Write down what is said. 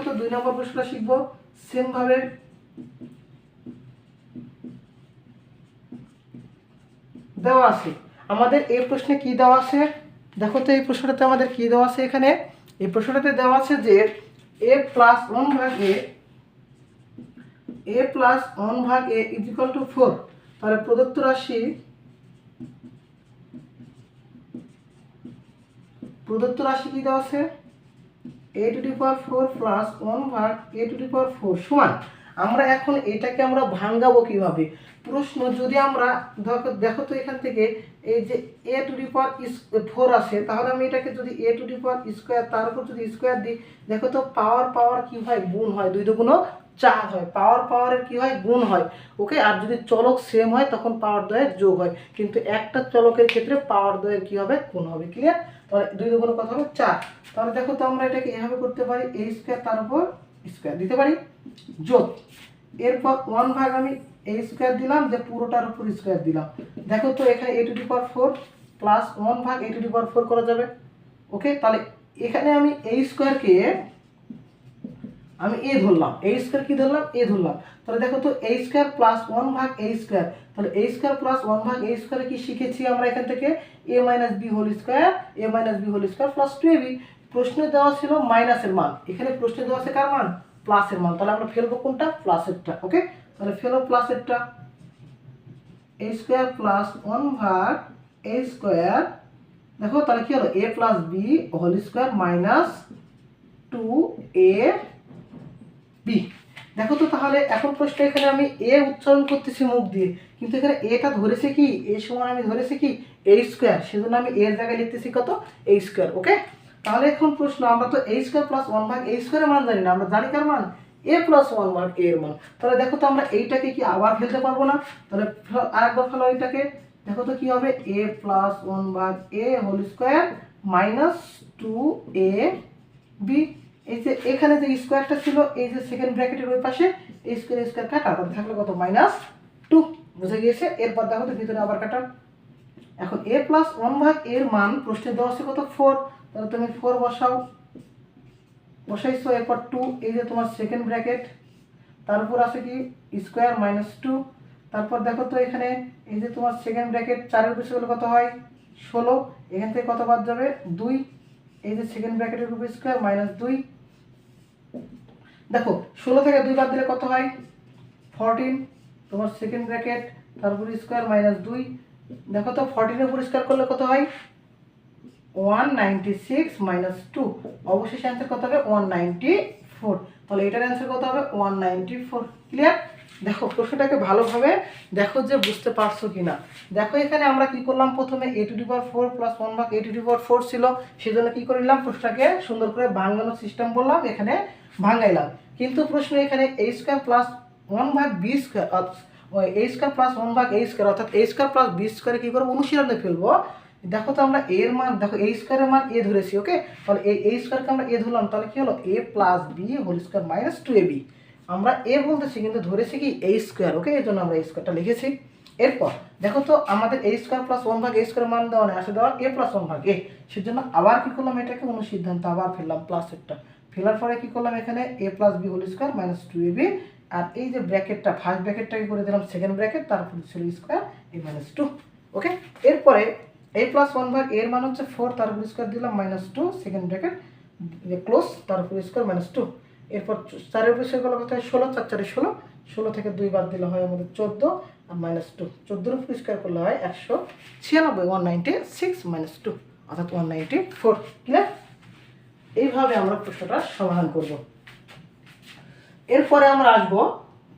দেখো তো 2 নম্বর প্রশ্নটা শিখবো সেম ভাবে। দেওয়া আছে আমাদের এই প্রশ্নে কি দেওয়া আছে, দেখো তো এই প্রশ্নটাতে আমাদের কি দেওয়া আছে। এখানে এই প্রশ্নটাতে দেওয়া আছে যে a প্লাস 1 ভাগ a প্লাস 1 ভাগ a ইজ ইকুয়াল টু 4। তাহলে প্রদত্ত রাশি কি দেওয়া আছে, a to the power 4 plus 1 ভাগ a টু দি পাওয়ার 4 সমান। আমরা এখন এটাকে আমরা ভাঙাবো কিভাবে, প্রশ্ন যদি আমরা দেখো তো এখান থেকে এই যে a টু দি পাওয়ার 4 আসে, তাহলে আমি এটাকে যদি a to the power square তার উপর যদি স্কয়ার দিই, দেখো তো পাওয়ার কি হয়, গুণ হয়, 2 দুগুণ 4 হয়, পাওয়ারের কি হয়, গুণ হয়। ওকে, আর যদি চলক সেম হয় তখন পাওয়ার দ্বয়ের যোগ হয়, কিন্তু একটা চলকের ক্ষেত্রে পাওয়ার দ্বয়ের কি হবে, গুণ হবে। ক্লিয়ার? তাহলে 2 দুগুণ কত হবে, 4। তাহলে দেখো তো আমরা এটাকে এভাবে করতে পারি, a স্কয়ার তার উপর স্কয়ার দিতে পারি, যোগ এরপর 1 ভাগ আমি a স্কয়ার দিলাম, যে পুরোটার উপর স্কয়ার দিলাম। দেখো তো এখানে a to the power 4 plus 1 ভাগ a টু দি পাওয়ার 4 করা যাবে। ওকে, তাহলে এখানে আমি a স্কয়ারকে আমি a ধরলাম, a স্কয়ার কি ধরলাম, a ধরলাম। তাহলে দেখো তো a স্কয়ার প্লাস 1 ভাগ a স্কয়ার, তাহলে a স্কয়ার প্লাস 1 ভাগ a স্কয়ারে কি শিখেছি আমরা এখান থেকে, a minus b whole square, a minus b whole square plus 2ab। প্রশ্নে দেওয়া ছিল মাইনাসের মান, এখানে প্রশ্নে দেওয়া আছে কার মান, প্লাসের মান। তাহলে আমরা ফেলবো কোনটা, প্লাসেরটা। ওকে, তাহলে ফেলো প্লাসেরটা, a স্কয়ার প্লাস 1 ভাগ a স্কয়ার। দেখো তাহলে কি হলো, a plus b whole square minus 2ab। দেখো তো তাহলে এখন প্রশ্ন এখানে আমি a উচ্চারণ করতেছি মুখ দিয়ে, কিন্তু এখানে এটা ধরেছে কি, a সমান আমি ধরেছি কি a স্কয়ার, সেজন্য আমি এর জায়গায় লিখতেছি কত, a স্কয়ার। ওকে, তাহলে এখন প্রশ্ন, আমরা তো a স্কয়ার প্লাস 1 ভাগ a স্কয়ারের মান জানি না, আমরা জানি কার মান, a প্লাস 1 ভাগ a এর মান। তাহলে দেখো তো আমরা এইটাকে কি আবার ফেলতে পারবো না, তাহলে আরেকবার ফেলো এইটাকে। দেখো তো কি হবে, a প্লাস 1 ভাগ a whole square minus 2ab। এই যে এখানে যে স্কয়ারটা ছিল, এই যে সেকেন্ড ব্র্যাকেটের ওই পাশে এই স্কয়ার কাটা, তাহলে থাকলে কত, মাইনাস 2। বুঝে গিয়েছে? এরপর দেখো তো ভিতরে আবার কাটা। এখন a প্লাস 1 ভাগ এর মান প্রশ্নে দেওয়া আছে কত, 4। তাহলে তুমি 4 বসাইছো, এরপর 2, এই যে তোমার সেকেন্ড ব্র্যাকেট, তার উপর আছে কি স্কয়ার মাইনাস 2। তারপর দেখো তো এখানে এই যে তোমার সেকেন্ড ব্র্যাকেট 4 এর উপর কত হয়, 16। এখান থেকে কত বাদ যাবে, 2। এই যে সেকেন্ড ব্র্যাকেটের উপর স্কয়ার মাইনাস 2। দেখো 16 থেকে 2 বাদ দিলে কত হয়, 14। তোমার সেকেন্ড ব্র্যাকেট তারপর স্কয়ার মাইনাস 2। দেখো তো 14 এর উপর স্কয়ার করলে কত হয়, 196 মাইনাস 2। অবশেষে অ্যান্সার কত হবে, 194। তাহলে এটার অ্যান্সার কত হবে, 194। ক্লিয়ার? দেখো প্রশ্নটাকে ভালোভাবে দেখো যে বুঝতে পারছো কিনা। দেখো এখানে আমরা কি করলাম, প্রথমে a to the power 4 plus 1 ভাগ a টু দি পাওয়ার 4 ছিল, সেজন্য কি করলাম, প্রশ্নটাকে সুন্দর করে ভাঙানোর সিস্টেম বললাম, এখানে ভাঙাইলাম। কিন্তু প্রশ্ন এখানে a স্কয়ার প্লাস 1 ভাগ b square, a square plus 1 ভাগ a স্কয়ার, অর্থাৎ a স্কয়ার প্লাস b স্কয়ারে কি করব, অনুশীলনে ফেলবো। দেখো তো আমরা এর মান, দেখো a স্কয়ারের মান a ধরেছি। ওকে, তাহলে এই a স্কয়ারকে আমরা a ধরলাম, তাহলে কি হলো, a plus b whole square minus 2ab। আমরা a বলতেছি কিন্তু ধরেছি কি a স্কয়ার। ওকে, এর জন্য আমরা a স্কয়ারটা লিখেছি। এরপর দেখো তো আমাদের a স্কয়ার প্লাস 1 ভাগ a স্কয়ারের মান দেওয়া নেই, আসলে দেওয়া a প্লাস 1 ভাগ a। সেজন্য আবার কি করলাম, এটাকে অনুসিদ্ধান্ত আবার ফেললাম, প্লাসেরটা ফেলার পরে কি করলাম, এখানে a plus b whole square minus 2ab। আর এই যে ব্র্যাকেটটা, ফার্স্ট ব্র্যাকেটটাকে করে দিলাম সেকেন্ড ব্র্যাকেট, তারপর ছিল স্কয়ার a মাইনাস 2। ওকে, এরপরে a প্লাস 1 ভাগ এর মান হচ্ছে 4, তার উপর স্কয়ার দিলাম মাইনাস 2, সেকেন্ড ব্র্যাকেট ক্লোজ, তার উপর স্কয়ার মাইনাস 2। এরপর 4 এর উপর স্কয়ার করলে কত হয়, 16, 4 4 16, 16 থেকে 2 বাদ দিলে হয় আমাদের 14 আর মাইনাস 2, 14 এর উপর স্কয়ার করলে হয় 196, 196 মাইনাস 2 অর্থাৎ 194। ক্লিয়ার? এইভাবে আমরা প্রশ্নটা সমাধান করব। এরপরে আমরা আসবো